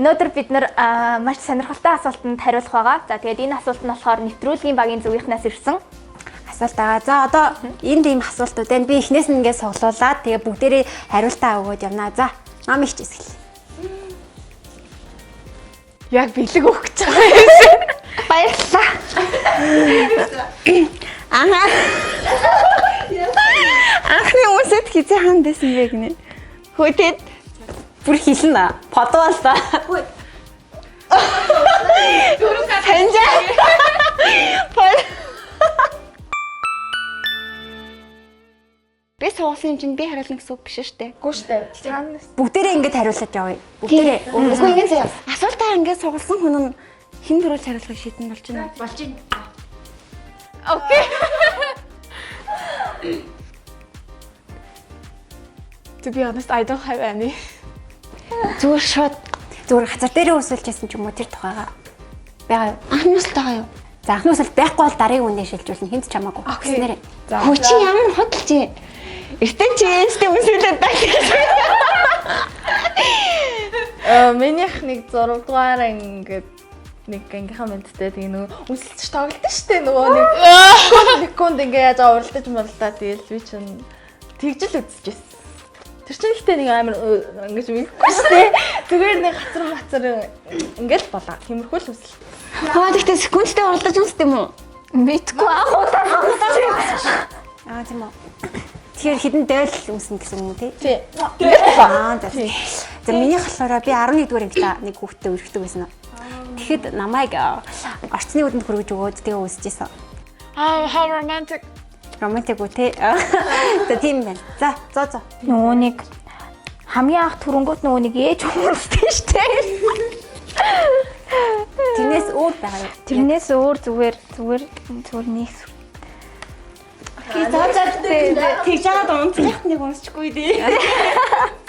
Өнөөдөр бид нэр маш сонирхолтой асуултанд хариулах байгаа. За тэгээд энэ асуулт нь болохоор нэвтрүүлгийн багийн зүгийнхнээс ирсэн асуулт байгаа. За одоо энд ийм асуултууд байна. Би эхнээс нь ингээд соглуулад тэгээд бүгдээрээ хариултаа өгөөд явнаа. За нам ихч эсгэл. Яг бэлэг өгөх гэж байгаа юм. Баярлалаа. Анхны үсэд хизээ ханд байсан бэ гинэ. Хөөтэд Бүр хэлнэ. Подвалта. таньжаа. Би суусан юм чинь би хариулна гэсэн үг биш шүү дээ. Үгүй шүү дээ. Бүгдээрээ ингэж хариулаад явъя. Бүгдээрээ. Үгүй ингэж заяа. Асуултаа ингэж сугалсан хүн нь хэн дөрөв хариулахыг шийдэн болж байна. Болж байна. Окей. To be honest, I don't have any. Зүгээр шууд Зүгээр хазар дээрээ өсөлжсэн ч юм уу тэр тухайга байгаа. анхнаас л байгаа юу? За анхны өсөлт байхгүй бол дараагийн үндэ шилжүүлнэ. Хинт ч хамаагүй. Гэснээрээ. Хөө чи ямар хөдөлж юм? Эртэн чи ээжтэй үсэлээд байна. Минийх нэг 6 дугаар ингээд нэг ангийнхаа мэдтэй тэгээ нөгөө үсэлж тоглолт штэ нөгөө нэг секунд ингээ яаж уралдаж муралдаа тэгэл би чинь тэгжэл үзчихсэн. Тэр чинь ихтэй нэг амар ингэж мэдгүй штэ. Зүгээр нэг хацар ингээл болоо. Тиймэрхүү л үсэл. Хаа тэгтээ секундтэй уралдаж үзт юм уу? Мэдгүй аа тийм үү. Тэгэхээр хідэн дээл үснэ гэсэн юм уу тий? Тий. За миний болохоор би 11 дугаар ангид нэг хүүхдтэй өргөдөг байсан. Тэгэхэд намайг орчны үдэнд хүргэж өгөөд тэгээ үсчихсэн. How romantic. Романтик үү те. За тийм байна. За. Нөгөөнийг хамгийн анх түрэнгүүт нөгөөнийг ээж хүмүүстэй штэ. Тэрнээс өөр байгаа юу? Тэрнээс өөр зүгээр нэг. Окей, за тэгж жагаад унцлах нэг унсчихгүй дээ.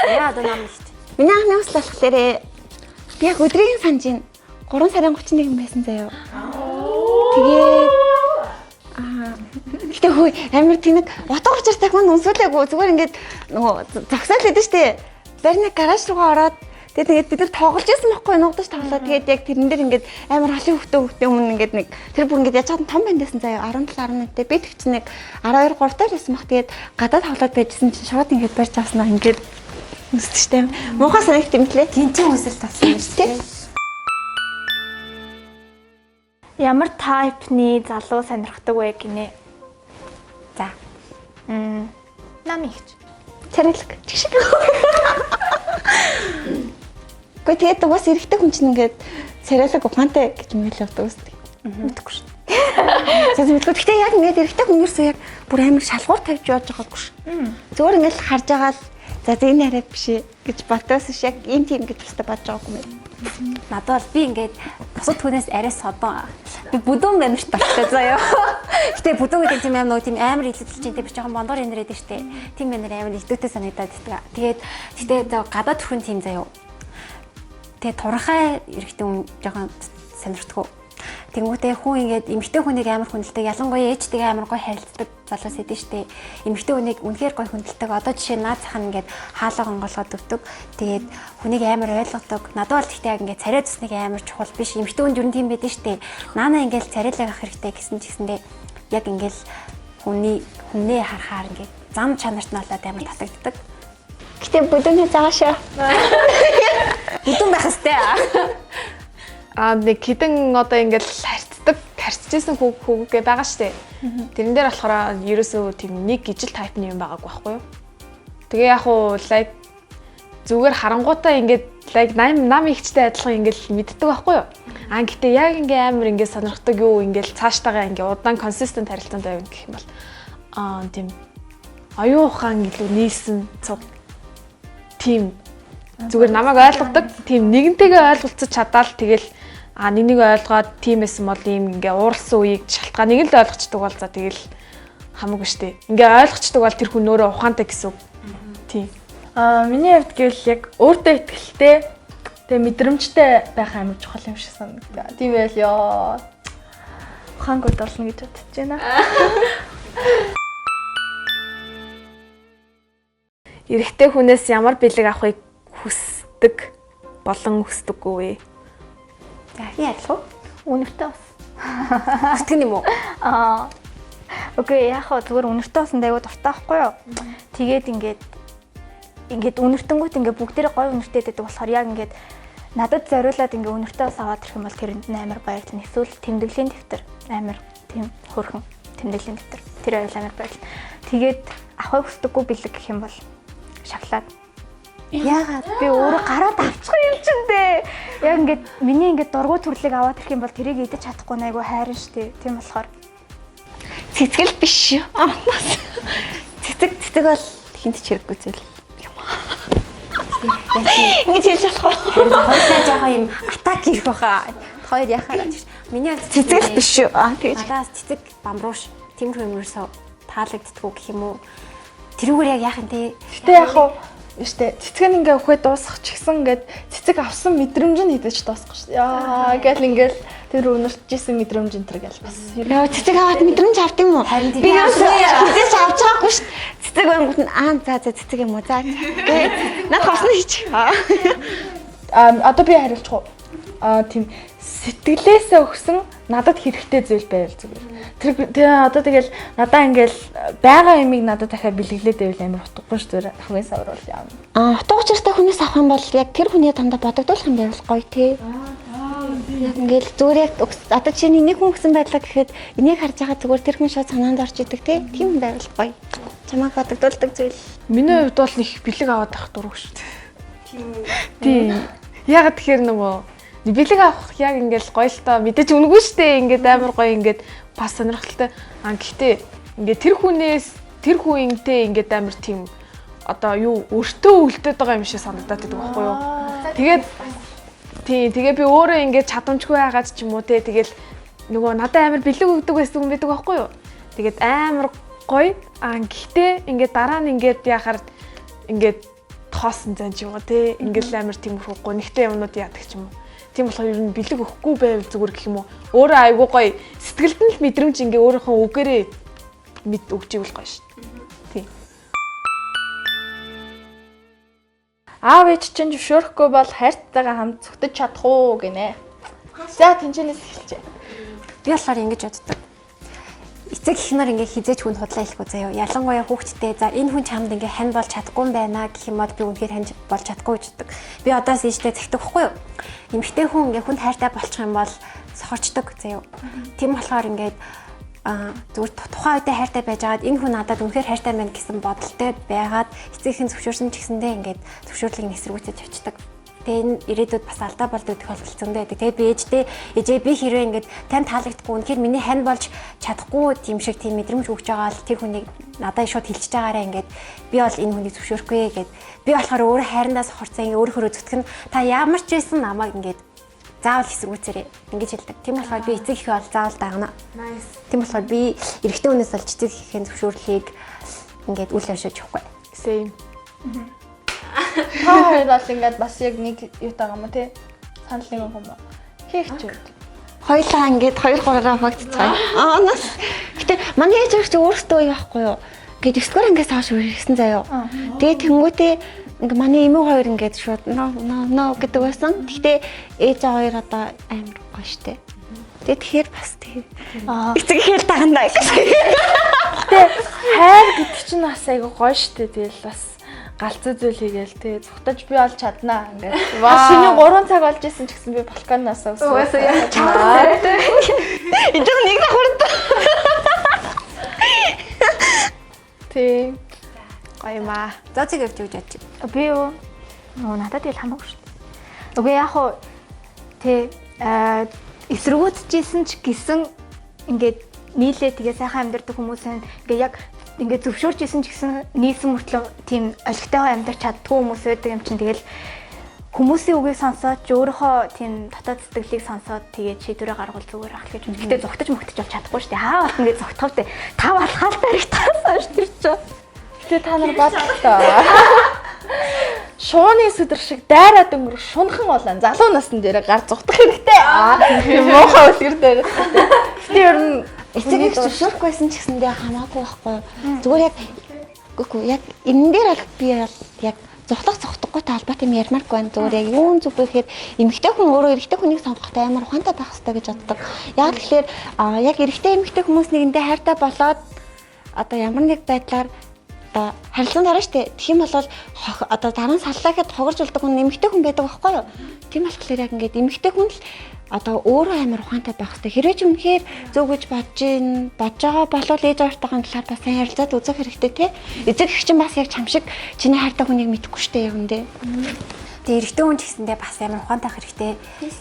Яа одоо нам штэ. Миний анхны үсэл болохоор би яг өдрийн санаж ин 3 сарын 31 байсан заяа. Тэгээд гэтээ хөө амар тэнэг утга учир тахман унсуулаагүй зүгээр ингээд нөгөө зогсоол хэдэж штэ. Барьны гараж руугаа ороод тэгээд бид нар тоглож байсан байхгүй нугдаж тоглоо. Тэгээд яг тэрэн дээр ингээд амар халын хөвтөө өмнө ингээд нэг тэр бүр ингээд яж чад том байндасан заяа 17 11-тэй би тэг чи нэг 12 3 таар байсан баг. Тэгээд гадаад тоглоод байжсэн чинь шууд ингээд барьж авснаа ингээд үсдэг штэ. Муухай санагт юм лээ. Тэнцэн үсэл тавсан юм штэ. Ямар тайпны залуу сонирхдаг вэ гинэ? За. Нам ихч. Царайлаг. Тэгшиг. Гэхдээ тэгээд бас эрэгтэй хүн чинь ингээд царайлаг ухаантай гэж мэлээд үздэг. Мэдгүй шүү. Гэхдээ яг ингээд эрэгтэй хүн ерөөсөө яг бүр амар шалгуур тавьж явж байгаагүй шүү. Зүгээр ингээд харж байгаа л за энэ хараа биш гэж батаас ш яг энэ тийм гэж баста бодож байгаагүй юм. Надад бол би ингээд бусад хүнээс арай содон. Би бүдүүн байна шүү дээ заяа. Гэтэ бүдүүн гэдэг тийм амар тийм амар илэрдэлж чинь би жоохон бондор инрээд штэ. Тийм мэнэр амар илдүүтэй санагдаад байдаг. Тэгээд гадаад төрхөн тийм заяа. Тэгээд турхай эрэгтэй хүн жоохон сонирхтгоо. Тэнгүүтээ хүн ингээд эмэгтэй хүнийг амар хүндэлдэг, ялангуяа ээжтэйгээ амар гоё харилцдаг залуус эдэн штэ. Эмэгтэй хүнийг үнэхээр гоё хүндэлдэг. Одоо жишээ наад цахан ингээд хаалга онголгоод өгдөг. Тэгээд хүнийг амар ойлгодог. Надад бол тэгтээ яг ингээд царай цусныг амар чухал биш. Эмэгтэй хүнд юу тийм байдэн штэ. Наана ингээд царайлаг ах хэрэгтэй гэсэн ч гэсэндээ яг ингээд хүнээ харахаар ингээд зам чанарт нь болоод амар татагддаг. Гэтэ бүдүүнээ зааашаа. Бүдүүн байх хэвээр. Нэг хідэн одоо ингээд харьцажсэн хүүгээ байгаа штэ. Тэрэн дээр болохоор ерөөсөө тийм нэг ижил тайпны юм байгаагүй байхгүй юу? Тэгээ яг уу лайк зүгээр харангуйтаа ингээд лайк нам ихчтэй адилхан ингээд мэддэг байхгүй юу? Гэтээ яг ингээд амар ингээд сонирхдаг юу ингээд цааштайгаа ингээд удаан консистент харилцаанд байв гэх юм бол тийм оюун ухаан илүү нийлсэн цуг тийм зүгээр намайг ойлгодог тийм нэгнтэйгээ ойлголцож чадаал тэгэл нэг ойлгоод тиймээс бол ийм ингээ ууралсан үеийг шалтгааныг л ойлгочдөг бол за тэгэл хамаагүй штэ. Ингээ ойлгочдөг бол тэр хүн өөрөө ухаантай гэсэн үг. Тийм. Миний хувьд гэвэл яг өөртөө ихтэй тэгээ мэдрэмжтэй байх амар чухал юм шиг санагдаа. Тийм байл ёо. Ухаангүй болно гэж бодож байна. Эрэгтэй хүнээс ямар бэлэг авахыг хүсдэг болон өсдөггүй вэ? За хин ярих уу? Үнэртэй бас. Сэтгэн юм уу? Окей, яг хаа зүгээр үнэртэй болсон дайгуу дуртай байхгүй юу? Тэгээд ингээд үнэртэнгүүт ингээд бүгдээрээ гой үнэртэй байдаг болохоор яг ингээд надад зориулаад ингээд үнэртэй бас аваад ирэх юм бол тэрэнд амар баярлна. Эсвэл тэмдэглэлийн дэвтэр амар тийм хөрхөн тэмдэглэлийн дэвтэр. Тэр аял амар баярлна. Тэгээд авахыг хүсдэггүй бэлэг гэх юм бол шоколад. Яагаад би өөрөө гараад авчих юм чинь дээ. Яг ингээд миний ингээд дургуй төрлийг аваад ирэх юм бол тэрийг идэж чадахгүй найгуу хайрна штэ. Тийм болохоор Цэцгэл биш юу? Цэцэг бол хинт ч хэрэггүй зүйл. Ингэж хэлж болох уу? Хоёулаа жоохон юм атак ирэх баха. Хоёр яхаа гэж. Миний Цэцгэл биш юу? Тэгэж. надаас цэцэг бамруулш тиймэрхүү юмрсоо таалагддггүй гэх юм уу? Тэрүүгээр яг яах юм те? Гэтэ яг хуу штэ цэцэг ингээ өхөө дуусах ч гэсэн ингээд цэцэг авсан мэдрэмж нь хідэж дуусах шүү дээ. Яа гэл ингээл тэр өнөрчжсэн мэдрэмж энэ төр гэл бас. Яа цэцэг аваад мэдрэмж авт юм уу? Харин Би хизээч авч байгаагүй шүү. Цэцэг байнгут нь за цэцэг юм уу? За. Наад хосно хийчих. Одоо би хариулчих уу? Тийм сэтгэлээсээ өгсөн надад хэрэгтэй зүйл байвал зүгээр. Тэр одоо тэгэл надаа ингээл байгаа юмыг надад дахиад бэлгэлээд байвал амар утгагүй шүү дээ. Ахын савруулж яам. Утга учиртай хүнээс авах юм бол яг тэр хүний дандаа бодогдуулах юм байвал гоё тий. Яг ингээл зүгээр яг одоо чиний нэг хүн гэсэн байдлаа гэхэд энийг харж байгаа зүгээр тэр хүн шууд санаанд орж идэг тий. Тийм байвал гоё. Чамайг бодогдуулдаг зүйл. Миний хувьд бол их бэлэг аваад авах дурггүй шүү дээ. Тийм. Яг тэгэхээр нөгөө бэлэг авах яг ингээл гоё л тоо мэдээж үнэгүй шүү дээ. Ингээд амар гоё ингээд бас сонирхолтой. Гэхдээ ингээд тэр хүнтэй ингээд амар тийм одоо юу өртөө үлдээд байгаа юм шиг санагдаад байдаг байхгүй юу? Тэгээ би өөрөө ингээд чадамжгүй байгаад ч юм уу те тэгэл нөгөө надад амар бэлэг өгдөг байсан хүн байдаг байхгүй юу? Тэгээд амар гоё. Гэхдээ ингээд дараа нь ингээд яхаар ингээд тоосон зан ч юм уу те ингээд амар тиймэрхүү гонигтай юмнууд яадаг ч юм уу. Тийм болохоор ер нь бэлэг өгөхгүй байвал зүгээр гэх юм уу. Өөрөө айгуу гоё сэтгэлд нь л мэдрэмж ингээ өөрийнхөө үгээрээ мэд өгч ивэл гоё шүү дээ. Тийм. Аав ээж чинь зөвшөөрөхгүй бол хайртайгаа хамт зүгтэж чадах уу гинэ. За тэнцэнээс эхэлчихэ. Би болохоор ингэж боддог. Эцэг эхнэр ингээ хизээч хүн худлаа хэлэхгүй заяа. Ялангуяа хүүхдтэй за энэ хүн чамд ингээ хань болж чадахгүй юм байна гэх юм бол би үнэхээр хань болж чадахгүй гэж боддог. Би одоос ийштэй зэгтэх байхгүй юу? Эмэгтэй хүн ингээ хүнд хайртай болчих юм бол сохорчдөг заяа. Тийм болохоор ингээд зүгээр тухайн үедээ хайртай байжгаад энэ хүн надад үнэхээр хайртай байна гэсэн бодолтой байгаад эцэгхэн зөвшөөрсөн ч гэсэндээ ингээд зөвшөөрлийг эсэргүүцэж авчдаг. Тэгээ энэ ирээдүйд бас алдаа болдог тохиолдол зөндөө байдаг. Тэгээ би ээжээ би хэрвээ ингээд тань таалагдахгүй үнэхээр миний хань болж чадахгүй тийм шиг тийм мэдрэмж өгч байгаа л тэр хүнийг надад шууд хэлчихэж байгаараа ингээд би бол энэ хүнийг зөвшөөрөхгүй гэд би болохоор өөрөө хайрандаас хорцоо ингээд өөрөөрөө зүтгэн та ямар ч байсан намайг ингээд заавал эсэргүүцээрэй ингэж хэлдэг. Тийм болохоор би эцэг ихээ бол заавал дагна. Тийм болохоор би эрэгтэй хүнээс олж эцэг ихийн зөвшөөрлийг ингээд үл авшиж явахгүй. Same. Та хоёр бол ингээд бас яг нэг юу тагаа юм тий. Санал нэг юм уу? Хийх ч үү. Хоёлаа ингээд 2-3-аа фактцгаа. Нас. Гэтэ манай ээж ч өөртөө яахгүй юу. Ингээд 9-р ангиас хойш ирсэн заяа. Тэгээ тэнгуүтээ ингээ манай эмээ хоёр ингээд шууд ноо гэдэг байсан. Гэхдээ ээж хоёр одоо амар гоё штэ. Тэгээ тэгэхээр бас тэгээ эцэг ихээр дагандаа гэх. Гэтэ хайр гэдэг чинь бас айгу гоё штэ. Тэгэл бас галзуу зүйл хийгээл тий зүгтаж би олж чаднаа ингээд. Шиний 3 цаг болж исэн ч гэсэн би балконоос өсөв. Угаасаа яа чадаа. Энд нэг давхард. Тийм. Гоё маа. За цэг явж өгч яач. Би юу? Надад тэгэл хамаагүй шүү дээ. Үгүй яг хуу тий эсэргүүцэжсэн ч гэсэн ингээд нийлээ тэгээ сайхан амьдардаг хүмүүс ингээ яг ингээд зөвшөөрч исэн ч гэсэн нийсэн мөртлөө тийм олигтойгоо амьдарч чаддгүй хүмүүс байдаг юм чинь тэгэл хүмүүсийн үгийг сонсоод өөрийнхөө тийм дотоод сэтгэлийг сонсоод тэгээд шийдвэрээ гаргавал зүгээр ах гэж. Гэтэ зүгтаж мөгтөж бол чадахгүй шүү дээ. Хаа болох ингээд зүгтах вэ? Та балхаал баригтаасан шүү дээ чи. Гэтэ та нар бодлоо. Шууны сүдэр шиг дайраад өнгөрөх шунхан болон залуу насны дээр гар зүгтах хэрэгтэй. Тийм муухай үлгэр дээр. Гэтэ ер нь Эцэг зөвшөөрөхгүйсэн ч гэсэндээ хамаагүй байхгүй. Зүгээр яг энэ дээр бол би яг зуглах зогтгой талбайтай юм ярмааргүй байна. Зүгээр яг юун зүг вэ гэхээр эмэгтэй хүн өөрөө эрэгтэй хүнийг сонгохдоо амар ухаантай байх хэрэгтэй гэж боддог. Яг тэгэхээр яг эрэгтэй эмэгтэй хүмүүс нэгэндээ хайртай болоод одоо ямар нэг байдлаар одоо харилцаанд орно штэ. Тэгэх юм бол одоо дараа нь саллаа гэхэд хогорч болдог хүн эмэгтэй хүн байдаг байхгүй юу? Тийм болохоор яг ингээд эмэгтэй хүн л одоо өөрөө амар ухаантай байх хэрэгтэй. Хэрвээ ч үнэхээр зөв гэж бодож байгаа болвол ээж аваартайгаа талаар бас сайн ярилцаад үзэх хэрэгтэй тий. Эцэг эх чинь бас яг чам шиг чиний хайртай хүнийг мэдэхгүй штэ яг үндэ. Тэгээ эрэгтэй хүн ч гэсэндээ бас амар ухаантай хэрэгтэй.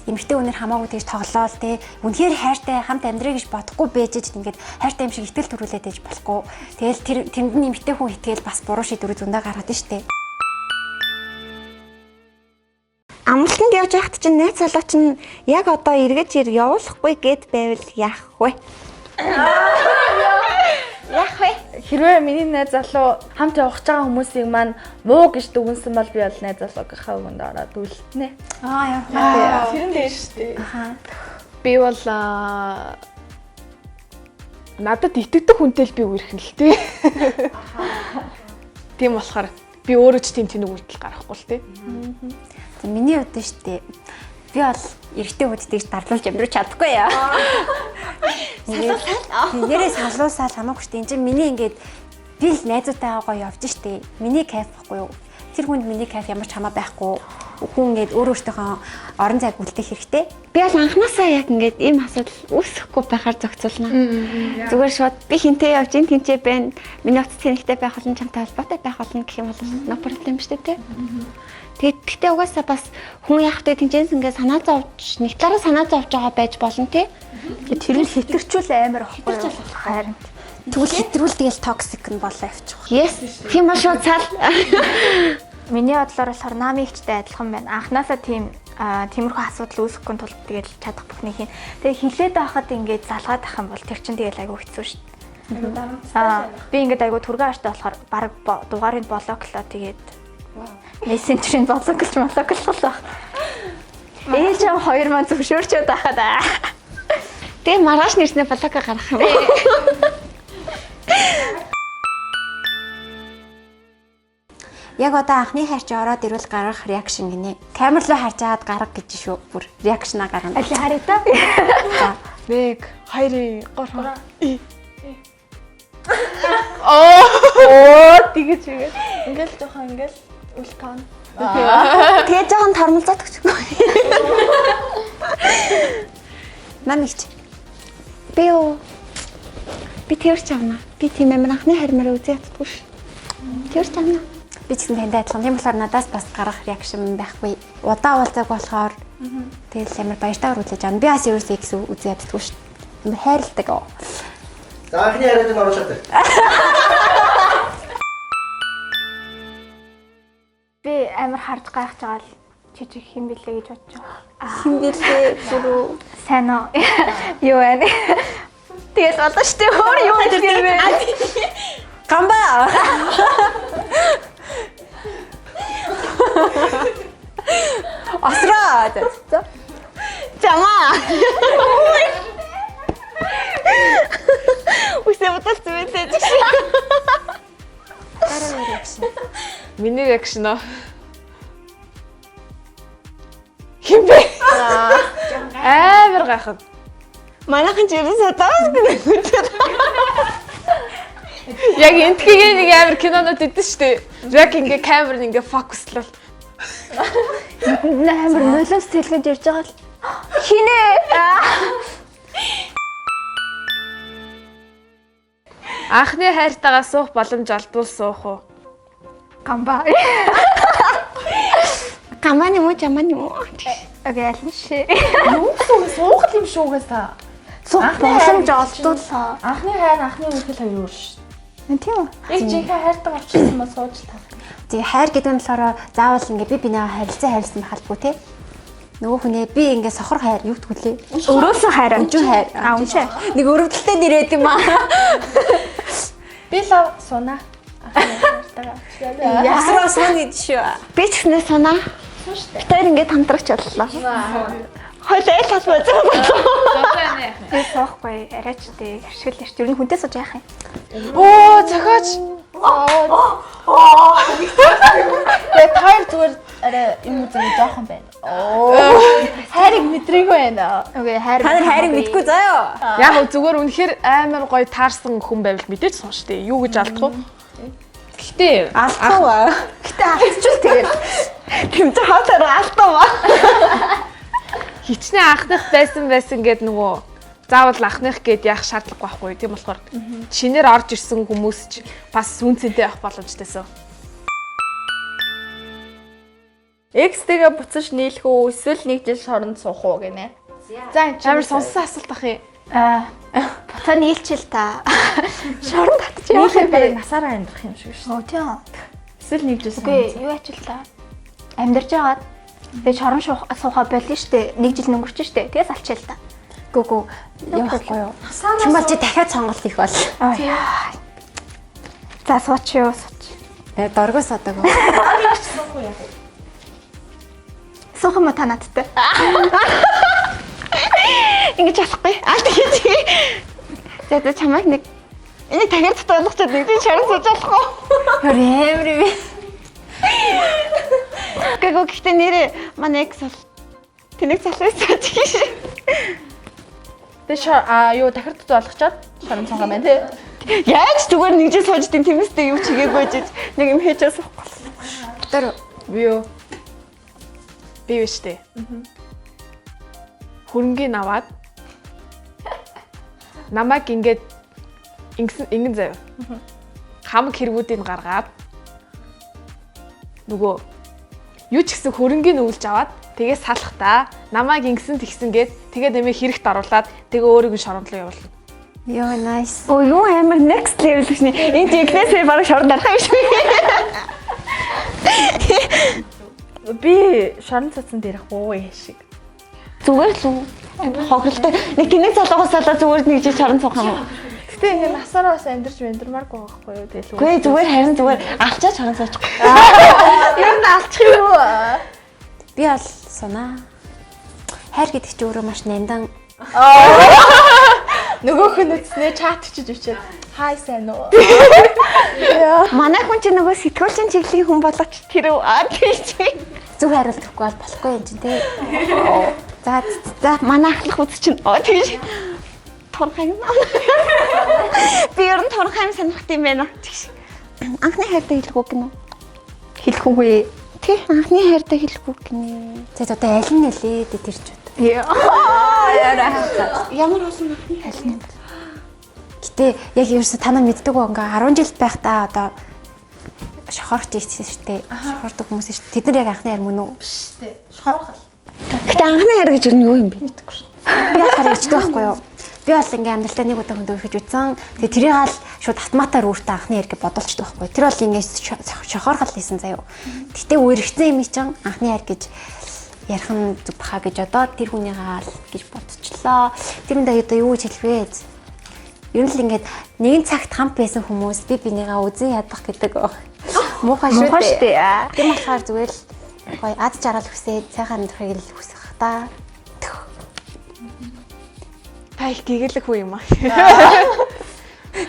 Эмэгтэй хүнээр хамаагүй тэгж тоглоол тий. Үнэхээр хайртай хамт амьдраа гэж бодохгүй бэжэж ингээд хайртай юм шиг итгэл төрүүлээд ээж болохгүй. Тэгэл тэнд нь эмэгтэй хүн итгэл бас буруу шийдвэрүүд зөндөө гаргаад штэ. Амралтанд явж байхад чинь найз залуу чинь яг одоо эргэж явуулахгүй гэд байвал яах вэ? Яах вэ? Хэрвээ миний найз залуу хамт явах гэж байгаа хүмүүсийг маань муу гэж дүгнсэн бол би бол найз залуугийнхаа үгэнд ороод үлдэнэ. Яа. Тэрэн дээр шүү дээ. Би бол надад итгэдэг хүнтэй л би үерхэн л тий. Тийм болохоор би өөрөө ч тийм тэнэг үйлдэл гаргахгүй л тий. Миний хувьд штэ би бол эрэгтэй хүнтэйг дарлуулж амьдрах чадахгүй яа. Нэрээ салуусаал хамаагүй штэ. Энд чинь миний ингээд би л найзуудтайгаа гоё явж штэ. Миний кайф байхгүй юу? Тэр хүнд миний кайф ямар ч хамаа байхгүй. Хүн ингээд өөртөөхөө орон зайг үлдэх хэрэгтэй. Би бол анхнаасаа яг ингээд ийм асуудал үүсэхгүй байхаар зохицуулна. Зүгээр шууд би хинтээ явж ин тэнцээ байна. Миний утас тэнхтэй байх болно, чамтай холбоотой байх болно гэх юм бол no problem шүү дээ. Тэгэхдээ угаасаа бас хүн яахтай тэнцэнс ингээд санаа зовж нэг талаараа санаа зовж байгаа байж болно тий. Тэр нь хитэрчүүл амар ахгүй юу? Харин Тэгвэл хэтрүүл тэгэл токсик нь болоо явчих. Yes. Тийм ба шууд цаал. миний бодлоор болохоор намын ихтэй адилхан байна. Анхнаасаа тиймэрхүү асуудал үүсэхгүй тул тэгэл чадах бүхнийг хийн. Тэгээ хилээд байхад ингээд залгаад ах юм бол тэр чинь тэгэл айгүй хэцүү шүү дээ. Би ингээд айгүй түргэн ааштай болохоор баг дугаарыг блоклоо тэгээд мессенжерийн блоклж болоо. Ээж аа 2 маань зөвшөөрчөөд байхад Тэгээ маргааш нэрснээ блок гаргах юм. Яг одоо анхны хайрч ороод ирвэл гаргах реакшн гинэ. Камер руу харж агаад гарга гэж шүү. Бүр реакшнаа гаргана. аль харъя та. 1 2 3 Тэгэж ингээл жоохон ингээл үлтон. Тэгээ жоохон тормолцоод өгч. Манайч. Би тэрч авна. Би тийм амар анхны харьмаар үзээ яддаггүй ш. Тэрч авна. Би ч гэсэн тантай адилхан. Тийм болохоор надаас бас гаргах реакшн байхгүй. Удаа уулзаг болохоор тэгэл амар баяртай өрүүлж аана. Би бас ерөөсөө их үзээ яддаггүй ш. Амар хайрладаг. За анхны яриад нь оруулаад байна. Би амар харж гайхаж байгаа л жижиг хэм билээ гэж бодож байгаа. Хин бэлээ зүрүү. Сайн уу? Юу вэ? Тэгэл болоо штэ өөр юу гэж гэрвэ. Гамбаа. Асраа. Жамаа. Үсээ бодол зүвэлээ гэж. Дараа реакшн. Миний реакшн аа. Химбэ? Амар гайхав. Манайхан ч ерөөсөө даас гэдэг. Яг энтхийг нэг амар кинонод идэв штэ. Яг ингээ камер ингээ фокуслал. Амар нулимс тэлгэж ирж байгаа л хинэ. Анхны хайртайгаа суух боломж олдвол суух уу? Гамбаа. Гамааны муу жамааны муу. Окей, аль нь шээ. Суух юм шүүгээс та. Суух боломж олдуулаа. Анхны хайр, анхны үхэл хоёр өөр шүү. Тийм үү? Яг жинхэнэ хайртай болчихсон бол сууж таа. Тэгээ хайр гэдэг нь болохоор заавал ингээ би бинээ харилцсан халбгүй те. Нөгөө хүнээ би ингээ сохор хайр юу гэдгүүлээ? Өрөөсөө хайр. Өнжин хайр. Уншаа. Нэг өрөвдөлтөд нэрээд юм аа. Би лав сунаа. Анхны хайртайгаа. Ясраа сон гэж шүү. Би ч гэсэн санаа. Тэр ингээд хамтрагч боллоо. Хойлоо л хас бод. Би суухгүй арайч дээ. Ашигл ирч. Ер нь хүнтэй сууж яах юм? Оо, зохиоч. Тэгээд хоёр зүгээр арай юм үзээ жоохон байна. Хайрыг мэдрээгүй байна. Окей, хайр. Та нар хайрыг мэдгүй заяа. Яг хөө зүгээр үнэхээр амар гоё таарсан хүн байвал мэдээж сон шүү дээ. Юу гэж алдах вэ? Гэхдээ Алдахгүй. Гэтэ алдчихвал тэгээд Тэмч хаалтаар алдаа. хичнээн анхных байсан гэд нөгөө заавал анхных гэд яах шаардлагагүй байхгүй. Тийм болохоор шинээр орж ирсэн хүмүүс ч бас үнцэнтэй байх боломжтойсэн. X-тэйгээ буцаж нийлэх үү эсвэл нэг жил шоронд суух уу гинэ. За энэ Амар сонссон асуулт ах юм. буцаа нийлчил та. Шорон татчих яах нийлэх юм барыг бэ? насаараа амьдрах юм шиг шүү. Оо тийм. Эсвэл нэг жил Үгүй юу ачил та. Амьдарч байгаад тэгээ шорон суухаа болно штэ. Нэг жил өнгөрч штэ. Тэгээс алчаал та. Гүгүү явахгүй юу? Тийм бол чи дахиад сонголт их бол. За сууч юу сууч. Доргоос одоогоо. Суух юм та надтай. Ингэж болохгүй. Тэгээд чамайг нэг энийг дахиад татуулах чинь нэг тийм шорон сууж болохгүй. Хөрөөр юм. Гэхдээ нэрээ манай экс бол тэнэг залуусан гэж. Тэгээ юу дахирдд болгочоод шорон цонгаа байна тий. Яаж зүгээр нэг жил сууж тийм тэмээстэй юу чигээгүй жиж нэг юм хийжээс болохгүй. Тэр Би юу? Би биш дээ. Хөрөнгөний аваад намайг ингэж ингэн заяа. Хамаг хэрэгүүдийг гаргаад нөгөө юу ч гэсэн хөрөнгөний үүлж аваад тэгээ салахтаа намайг ингэсэн тэгсэн гээд тэгээ нэмээ хэрэгт оруулаад тэгээ өөрийг нь шорондоо явуулна. ёо nice. Оо юу амар next level гэж нэ. Энд игнэсээ бараг шорон дарах юм шиг. Би шорон цацсан дээрх уу яшиг. Зүгээр л үү? Хохиролтой. Нэг тэнэг залуугаас олоо зүгээр нэг жил шорон цуух юм. Гэтэ ингэ насаараа бас амьдарч вэндэрмааргүй байхгүй юу тэгэл. Гүй зүгээр харин зүгээр алчаа шорон цуучих. Юу н алчих юм уу? Би бол санаа. Хайр гэдэг чинь өөрөө маш няндан. Нөгөөх нь үтснээ чат чиж өчөөд хай сайн уу? Манай хүн чинь нөгөө сэтгүүлчин чиглэлийн хүн болгоч тэр тийм. Зөв хариултахгүй бол болохгүй юм чинь тий. За манай ахлах үз чинь тийм. Турхай юм. Би ер нь турхай юм санах юм байна. Анхны хайртай хэлэхгүй гинэ. Хэлэхүүгүй. Тий, анхны хайртай хэлэхгүй гинэ. За одоо аль нь нэлээд тэр ч үү. Ямар болсон бэ? Гэтэ яг ерөөсө та нар мэддэг гоо ингээ 10 жил байхдаа одоо шохорч ийсэн шүү дээ. Шохордог хүмүүс шүү дээ. Тэд нар яг анхны хайр мөн үү? Гэтэ анхны хайр гэж юу юм бэ? Мэдгүй шүү. Би яхаар ярьдаг байхгүй юу? Би бол ингээ амьдралдаа нэг удаа хөндөө өгч үзсэн. Тэгээ тэрийг аль шууд автоматар өөртөө анхны хайр гэж бодолчдөг байхгүй юу? Тэр бол ингээ шохорхол хийсэн заяо. Гэтэ үерхсэн юм чинь анхны хайр гэж ярих нь зүг баха гэж одоо тэр хүнийгаа л гэж бодчихлоо. Тэрэндээ одоо юу гэж хэлэх вэ? Ер нь л ингээд нэгэн цагт хамт байсан хүмүүс би бинийгаа үзэн ядах гэдэг муухай шүү дээ. Тийм болохоор зүгээр л гоё ад жаргал хүсээд сайхан амьдрахыг л хүсэх та. Та их гэгээлэг хүү юм аа.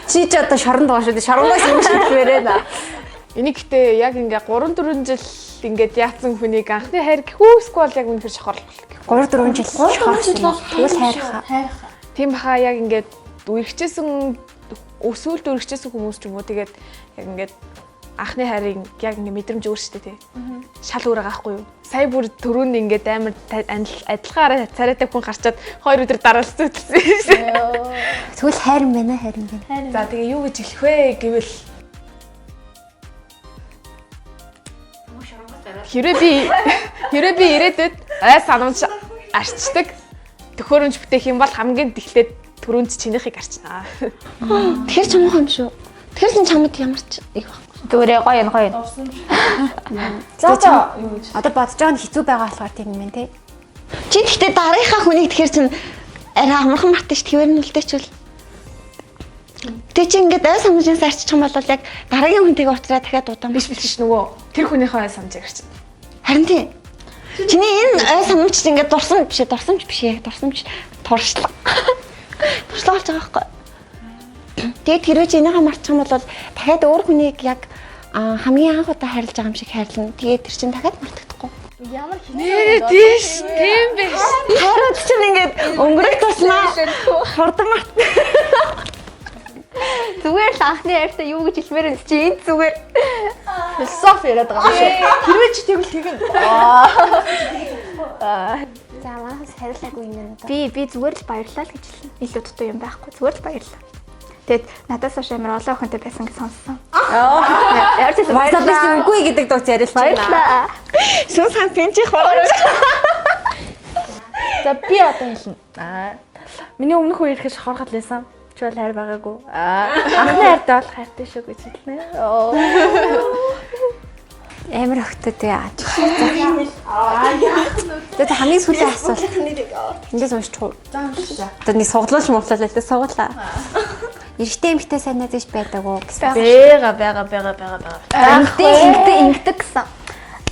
Чи ч одоо шоронд байгаа шүү дээ. Шорондоос юм шиг вэрэнэ. Энийг гэтээ яг ингээ 3-4 жил ингээд яатсан хүнийг анхны хайр гэхүүсгүй бол яг үнэхээр шохорл бол. 3-4 жил шохорсон. Тэгвэл хайрхаа. Тийм баха яг ингээд үргэлжчээсэн өсвөлд үргэлжчээсэн хүмүүс ч юм уу тэгээд яг ингээд анхны хайрыг яг ингээ мэдрэмж өөрчтэй тий. Шал өөр байгаа байхгүй юу? Сая бүр төрөнд ингээд амар адилхан царайтай хүн гарчаад 2 өдөр дараа л зүтсэн. Тэгвэл хайр юм байна, хайр юм байна. За тэгээ юу гэж хэлэх вэ гэвэл Хэрвээ би ирээдүйд санамж арчдаг төхөөрөмж бүтээх юм бол хамгийн эхлээд төрөнд чинийхийг арчнаа. Тэгэхээр ч муу юм шүү. Тэгэхээр ч чамд ямар ч их баг. Зүгээр гоё гоё. За одоо бодож байгаа нь хэцүү байгаа болохоор тийм юм тий. Чи гэхдээ дараагийнхаа хүнийг тэгэхээр чин арай амархан мартаж твэр нь үлдээчвэл. Тэ чи ингээд ой самжаас арчих юм бол яг дараагийн хүнтэйгээ уулзраа дахиад удаан Биш нөгөө тэр хүнийхээ санаж арчна. Харин тийм. Чиний энэ ой самж ингээд дурсамж биш ээ. Дурсамж туршлага. Туршлага болж байгаа байхгүй. Тэгээд хэрвээ чи энийгээ мартчих юм бол дахиад өөр хүнийг яг хамгийн анх удаа хайрлаж байгаа юм шиг хайрлана. Тэгээд тэр чинь дахиад мартагдахгүй. Ямар Нээ тийш тийм биш. Хараад чинь ингээд өнгөрөх туснаа хурдан март. зүгээр л анхны хайртаа юу гэж хэлмээр байна чи энд зүгээр Философи яриад байгаа юм шиг. Хэрвээ чи тэгвэл тэгнэ. За манайхаас харилцаагүй юм байна. би зүгээр л баярлалаа л гэж хэлнэ. Илүү дутуу юм байхгүй. Зүгээр л баярлалаа. Тэгэд надаас хойш амар олон охинтой байсан гэж сонссон. Яар ч Баярлалаа үгүй гэдэг дууц ярилж байна. баярлалаа. Сүн сан пенчих хурж. За би одоо хэлнэ. Миний өмнөх үе ирэхэд шохорхол байсан. Чи бол хайр байгаагүй. Анхны хайртай бол хайртай шүү гэж хэлнэ. Амар өгтөд яа. Тэгээд хамгийн сүүлийн асуулт. Эндээс уншчих уу? Одоо нэг суглуулж мууллаа л дээ суглаа. Эрэгтэй эмэгтэй сайн найз байдаг уу гэсэн. Бага. Ингэдэг гэсэн.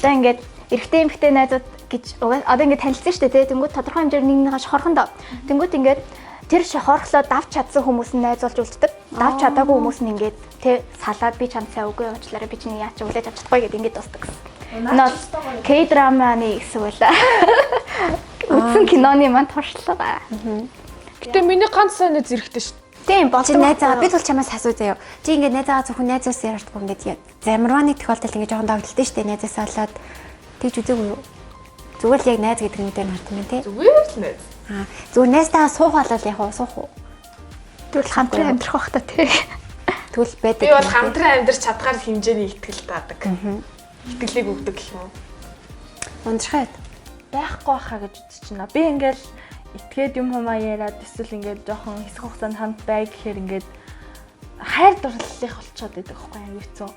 Одоо ингээд эрэгтэй эмэгтэй найзууд гэж одоо ингээд танилцсан шүү дээ. Тэнгүүд тодорхой хэмжээр нэгнийгээ шохорхон доо. Тэнгүүд ингээд тэр шохорхлоо давч чадсан хүмүүс нь найзуулж үлддэг. Давч чадаагүй хүмүүс нь ингээд тэ салаад би чамд сайн үгүй явуулаарай би чиний яач үлээж авч чадахгүй гэдэг ингээд дуусдаг гэсэн. Энэ бол К-драманы эсвэл үтсэн киноны маань туршлага. Гэтэ миний ганц сайн найз эрэхтэй шүү. Тийм Чи болдог. найзаа би тул чамаас асуу заяа. Чи ингээд найзаагаа зөвхөн найзаас ярьдаггүй ингээд замрваны тохиолдолд ингээд жоохон догдолтой шүү дээ найзаасаа болоод тэгж үзээгүй юу? Зүгээр л яг найз гэдэг нь дээр мартсан юм тий. Зүгээр л найз. Зүгээр найзтайгаа суух болол яг уу суух уу? Тэгвэл хамтран амьдрах байх та тий. Тэгвэл байдаг. Би бол хамтран амьдарч чадгаар хэмжээний ихтгэл таадаг. Итгэлийг өгдөг гэх юм уу? Ундрахад. Байхгүй хаа гэж үзэж байна. Би ингээл итгээд юм хумаа яриад эсвэл ингээд жоохон хэсэг хугацаанд хамт бай гэхээр ингээд хайр дурлалынх болчиход байдаг байхгүй юу хэцүү.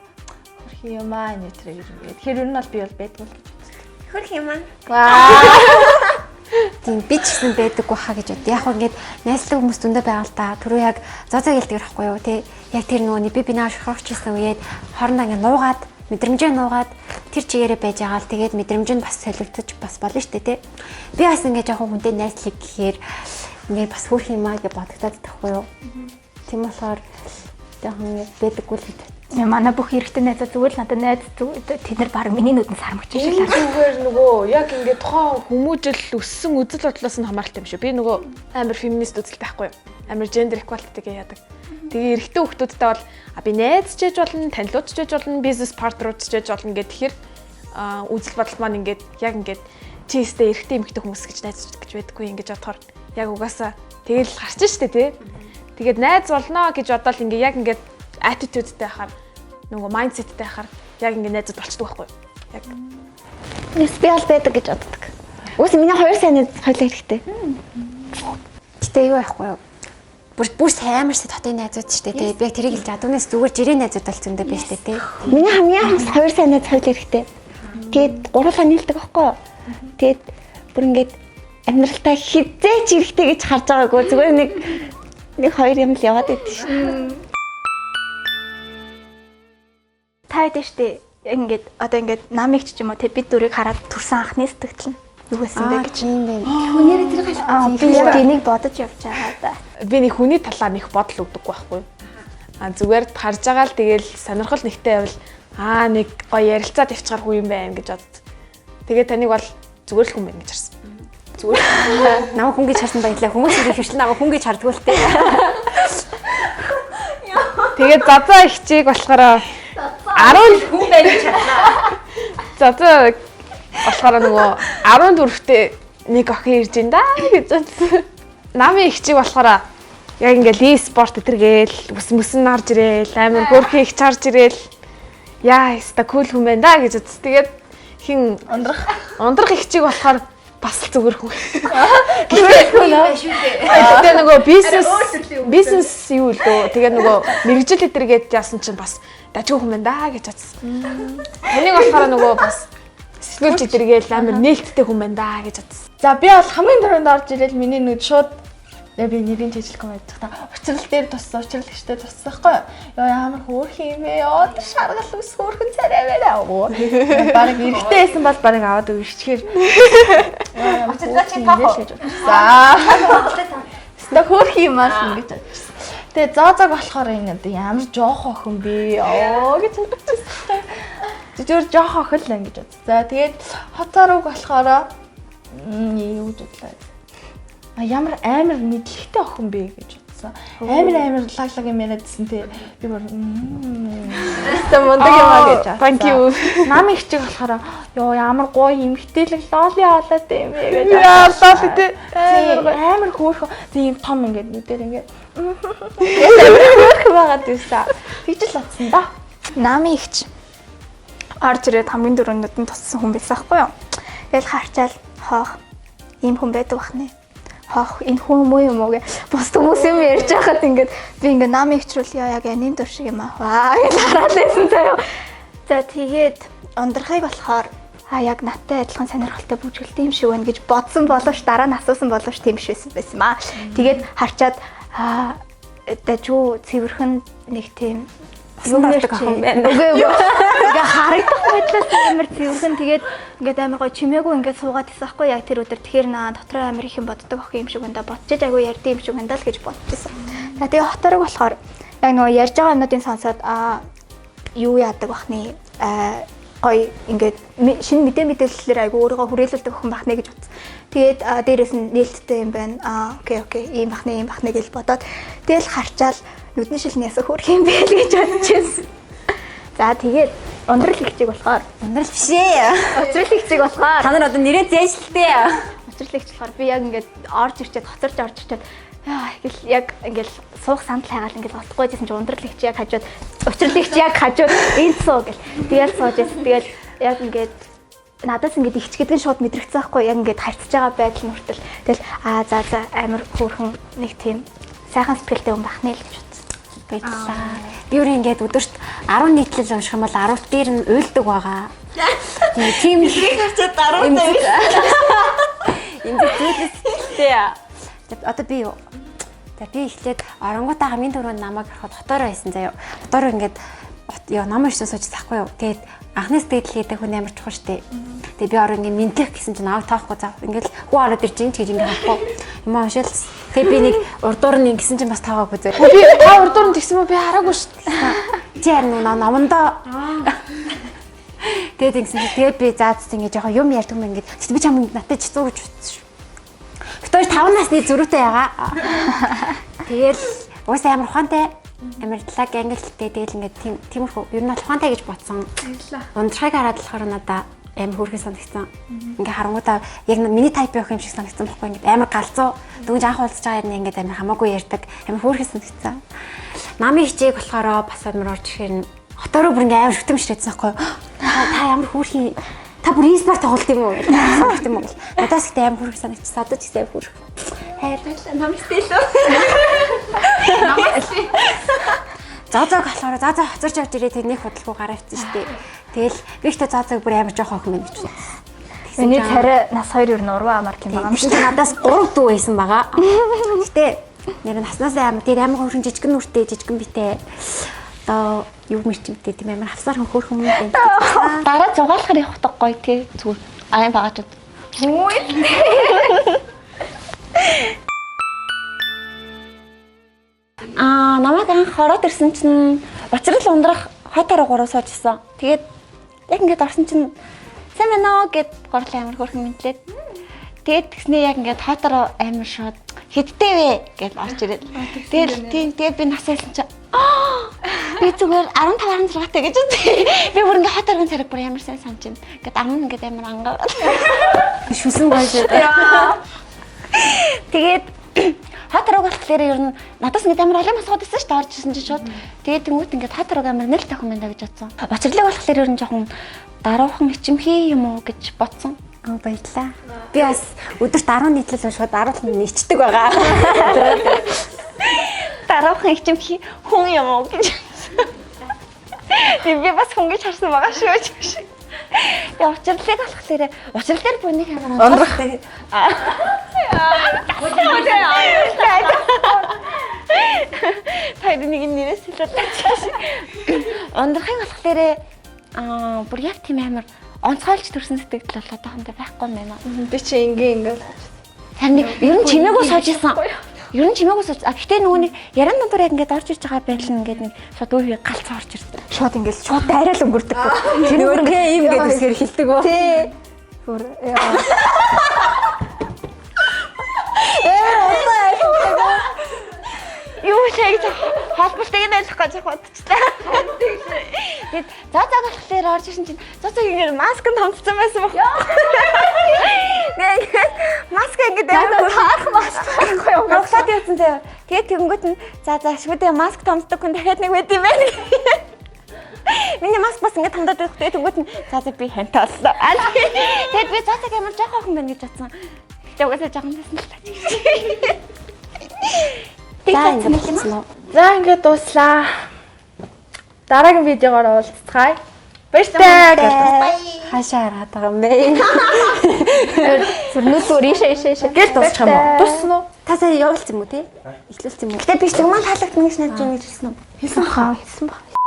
Хөрх юм аа нэтрэ гэж ингээд. Тэгэхээр ер нь бол би бол байдгүй л гэж үздэг. Хөрх юм аа. Тийм би ч гэсэн байдаггүй хаа гэж бод. Яг ингээд найзлаг хүмүүс дүндээ байгаа л та. Түрүү яг зоозоо гэлдэг байхгүй юу тий. Яг тэр нөгөө би наа шохорчсон үед хоорондоо ингээд нуугаад мэдрэмжээ нуугаад тэр чигээрээ байж байгаа л тэгээд мэдрэмж нь бас солигдож бас болно шүү дээ тий. Би бас ингээд жоохон хүнтэй найзлаг гэхээр ингээд бас хөрх юм аа гэж бодогдоод тахгүй юу. Тийм болохоор жоохон ингээд байдаггүй л гэдэг. Манай бүх эрэгтэй найзаа зүгээр л надад найз тэд нар баг миний нүдэнд сармагч юм шиг л Зүгээр нөгөө яг ингээд тухайн хүмүүжил өссөн үзэл бодлоос нь хамааралтай юм шүү. Би нөгөө амар феминист үзэлтэй байхгүй юу? Амар gender equality гэж яадаг. Тэгээ эрэгтэй хүмүүстэй бол би найз ч гэж болно, танилуд ч гэж болно, бизнес партнерууд ч гэж болно гэх тэгэхээр үзэл бодол маань ингээд яг ингээд чи өстэй эрэгтэй эмэгтэй хүмүүс гэж найзч гэж байдаггүй ингэж бодохоор яг угаасаа тэгэл гарч штэ тий. Тэгээд найз болно гэж бодоод ингээд яг ингээд attitudeтэй байхаар нөгөө mindsetтэй байхаар яг ингэ найзууд болчдөг байхгүй юу? Яг Би бол байдаг гэж боддог. Үгүй миний хоёр сайн найз хоёлаа хэрэгтэй. Гэтэ юу байхгүй юу? Бүр амар шүү дотын найзууд шүү дээ. Би яг тэрийг хэлж байгаа. Түүнээс зүгээр жирийн найзууд бол зөндөө байж тээ тий. Миний хамгийн анх хоёр сайн найз хоёлаа хэрэгтэй. Тэгээд гурлаа нийлдэг байхгүй юу? Тэгээд бүр ингээд амьдралтаа хизээч хэрэгтэй гэж харж байгаагүй. Зүгээр нэг хоёр юм л яваад идэв шүү. та хэд штэ ингээд одоо ингээд намыг ч юм уу те бид дөрийг хараад төрсэн анхны сэтгэл нь юу байсан бэ гэж. Тийм байна. Хүнээрээ тэр гал. Би яг энийг бодож явж байгаа да. Би нэг хүний талаар нэг бодол өгдөггүй байхгүй юу? Зүгээр харж байгаа л тэгэл сонирхол нэгтэй байвал нэг гоё ярилцаад явчихар хүү юм байна гэж бодд. Тэгээд таныг бол зүгээр л хүн байна гэж харсан. Зүгээр. Намайг хүн гэж харсан баялаа. Хүмүүс их хвчлэн намайг хүн гэж хардггүй л тээ. Тэгээд зазаа ихчийг болохоор 10 хүн байна гэж харлаа. Зазаа болохоор нөгөө 14-т нэг охин ирж ин да гэж бодсон. Намын ихчийг болохоор яг ингээл e-спорт өтергээл бүсэн нарж ирээл амар хөрхи их чарж ирээл яа хэвста кул хүн байна да гэж үзсэн. Тэгээд хин ундрах ихчийг болохоор бас л зүгээр хүн. Тэгээд нөгөө бизнес юу лөө тэгээд нөгөө мэрэгжил өтергээд яасан чинь бас дажгүй хүн байна да гэж бодсон. Энийг болохоор нөгөө бас сэтгэлж өтергээл амар нээлттэй хүн байна да гэж бодсон. За би бол хамгийн түрүүнд орж ирэл миний нүд шууд би нэрийн жижигхэн байж та учрал дээр туссан учралгчтай туссан байхгүй юу ямар хөөрхөн юм бэ оо шаргал ус хөөрхөн царай байна оо баг эргэтэй байсан бол баг аваад өвччихэр учралгач таах за хөөрхөн юм аа ингэж бодсон Тэгээ зоозог болохоор энэ одоо ямар жоох охин бэ? Гэж бодчихсон. Зүгээр жоох охин л ингэж бод. За тэгээд хоцорог болохоор юу гэж бодлоо. Ямар амар мэдлэгтэй охин бэ гэж бодсон. Амар лаглаг юм яриадсэн тий. Би бүр мундаг юм аа гэж бодсон. Thank you. Нам их чиг болохоор ёо ямар гоё эмгтээлэг лоли хаалаад юм бэ гэж. Яа, лоли тий. Амар хөөрхөн. Тийм том ингээд нүдээр ингээд хөөрхөн байгаад байсан. Тэгж л атсан да. Нами ихч орж ирээд хамгийн дөрөвнөд нь туссан хүн байсан байхгүй юу? Тэгэл харчаал хоох ийм хүн байдаг бахнэ. Хоох энэ хүн муу юм уу гэ бус хүмүүс юм ярьж байхад ингээд би ингээд нами ихчрүүл яг анийн дөр шиг юм аа гэж хараад байсан заяа. За тэгээд ундрахыг болохоор яг надтай адилхан сонирхолтой бүжгэлтэй юм шиг байна гэж бодсон боловч дараа нь асуусан боловч тийм биш байсан маа. Тэгээд харчаад дэжүү цэвэрхэн нэг тийм юм ярьдаг охин байна. Үгүй ингээ харагдах байдлаас амар цэвэрхэн тэгээд ингээд амар гоё чимээгүй ингээд суугаад байсан байхгүй яг тэр өдөр тэгэхээр дотроо амар их юм боддог охин юм шиг байна да бодчих айгүй ярьдсан юм шиг байна да л гэж бодчихсон. За тэгээд хоторог болохоор яг нөгөө ярьж байгаа юмнуудын сонсоод юу яадаг бахны гоё ингээд шинэ мэдээлэлээр айгүй өөрийгөө хүрээлүүлдэг охин бахнэ гэж бодсон. Тэгээд дээрээс нь нээлттэй юм байна. Окей ийм бахнэ гэж бодоод тэгэл харчаал нүдний шилнээс хөөх юм бэ л гэж бодчихсон. За тэгээд ундрал ихчиг болохоор Ундрал биш ээ. уцрал ихчиг болохоор Та нар одоо нэрээ зээш л дээ. уцрал ихч болохоор би яг ингээд орж ирчээд хоцорж орж ирчээд яг ингээд суух сандал хайгаал ингээд олдохгүй байсан чи ундрал ихч яг хажууд уцрал ихч яг хажууд энд суу гэл. Тэгэл сууж байсан. Тэгэл яг ингээд надаас ингээд ихч гэдэг нь шууд мэдрэгцсэн байхгүй яг ингээд харьцаж байгаа байдал нь хүртэл тэгэл за амар хөөрхөн нэг тийм сайхан сэтгэлтэй хүн бахнэ л гэж бодсон. Баярлалаа. Би өөрөө ингээд өдөрт 10 нийтлэл унших юм бол 10 дээр нь уйлдаг байгаа. Тийм Харчаад дараа нь энэ зүйлстэй. Одоо би юу? За би эхлээд оронгуудаа хамгийн түрүүнд намайг харахад дотороо байсан заяа. Дотороо ингээд намайг шин сууж тахгүй юу. Тэгээд анхнаас дээдл хийдэг хүн амар чухал штэ. Тэгээд би ороо ингээд мэдлэх гэсэн чинь аав таахгүй зав. Ингээд хүү ороод ирж ин гэж ингээд хахгүй. Юм уушаал. Тэгээд би нэг урдуур нь ингэсэн чинь бас таагагүй зөө. Би урдуур нь тэгсэн мө би хараагүй шүү дээ. Чи харин намандаа. Тэгээд ингэсэн чинь тэгээд би заацсан ингээд жоохон юм ярьдаг юм ингээд. Тэгт би чамд надад ч зүү гэж утсан шүү. Битүүр 5 насны зөрүүтэй ягаа. Тэгэл уус амар ухаантай. Амар талаг ангилтай тэгэл ингээд тиймэрхүү ер нь бол ухаантай гэж бодсон. Ундрахыг хараад болохоор надаа амар хөөрхөн санагдсан. Ингээ харангуудаа яг миний тайп явах юм шиг санагдсан байхгүй ингээд амар галзуу. Дүнж анх уулзж байгаа юм ингээд амар хамаагүй ярьдаг. Амар хөөрхөн санагдсан. Намын хичээг болохоор бас амар орж ирэхээр хотороо бүр ингээ амар шүтэмшрээдсэн байхгүй. Та ямар хөөрхөн та бүр e-sport тоглолт юм уу? Санагт юм уу? Надаас ихтэй амар хөөрхөн санагдсан. Одоо ч ихтэй амар хөөрхөн. Хайрлалаа намстай л үү? Заазаг болохоор заазаа хоцорч авч ирээ тэрнийг худалгүй гараа авчихсан шүү дээ. Тэгэл би ихтэй заазаг бүр амар жоох охин байна гэж бодсон. Миний царай нас 2 ер нь урваа амар юм байгаа юм шиг. Надаас 3 дүү байсан байгаа. Гэтэ нэр нь наснаас амар тэр амар хөөрхөн жижигэн нүртэй жижигэн битэй. Одоо юу мэрчимтэй тийм амар хавсаар хөөрхөн юм байна. дараа зугаалахаар явах гоё тий зүгээр аян багажууд. Намайг анх ороод ирсэн чинь уцрал ундрах хотоор гурав суужсэн. Тэгээд яг ингээд орсон чинь сайн байна уу гэд горлын амар хөөрхөн мэдлээд тэгээд тэгснээ яг ингээд хотоор амар шууд хэдтэй вэ гэд орж ирээд. Тэгээд би нас хэлсэн чинь би зүгээр 15 16 гэж үгүй. Би бүр ингээд хотоор цараг бүр амар сайн санаж байна. Ингээд 10 ингээд амар ангаа. Шүсэн байж байгаа. Тэгээд хатарог болохоор ер нь надаас ингээд амар олон асууд байсан шүү дээ орж ирсэн чинь шууд. Тэгээд тэнгуут ингээд хатарог амар нэлт охин байна гэж бодсон. Уцралыг болохоор ер нь жоохон даруухан ичимхий юм уу гэж бодсон. Баярлаа. Би бас өдөрт 10 нийтлэл уншихад 10 нь ичдэг байгаа. Даруухан ичимхий хүн юм уу гэж. Би бас хүн гэж харсан байгаа шүү. Яа уцралыг болохоор уцрал дээр бүнийг амар Ундрах. Тайд нэг нэрээс хэлээд. Ундрахыг болохоор бүр яг тийм амар онцгойлж төрсэн сэтгэл бол одоохондоо байхгүй юм байна. Би чи ингээ Харин ер нь чимээгүй сууж исэн. Ер нь чимээгүйс гэхдээ нөгөө нэг яран дундуур яг ингээд орж ирж байгаа байдал нь ингээд нэг шууд үе галц орж ирсэн. Шууд ингээд шууд арай л өнгөрдөг. Тэр нөгөө ийм гэдэг үсгээр хэлдэг үү? Тий. Юу хийж холболтыг нь ойлгох гэж бодчихлаа. Тэгээд за болохоор орж ирсэн чинь ингээд маск нь томцсон байсан баг. Маск ингээд харах маск байхгүй юу? Гацаад явсан заяа. Тэгээд тэгэнгүүт нь за шүдээ маск томцдог хүн дахиад нэг байд юм байна. Миний маск бас ингээд томдоод байх. Тэгээд тэгэнгүүт нь за би хантай боллоо. Тэгээд би амар жоох охин байна гэж бодсон. Тэгтээ угаасаа жоохон байсан л таа. За ингээд дууслаа. Дараагийн видеогоор уулзцгаая. Баяртай. Хаашаа хараад байгаа юм бэ? Зүрнүүл ийшээ. Гэл дуусчих юм уу? Дуусна уу? Та сая явуулсан юм уу те? Эхлүүлсэн юм уу? Гэтэ би ч юм таалагдсан гэж надад юм хэлсэн үү? Хэлсэн баха.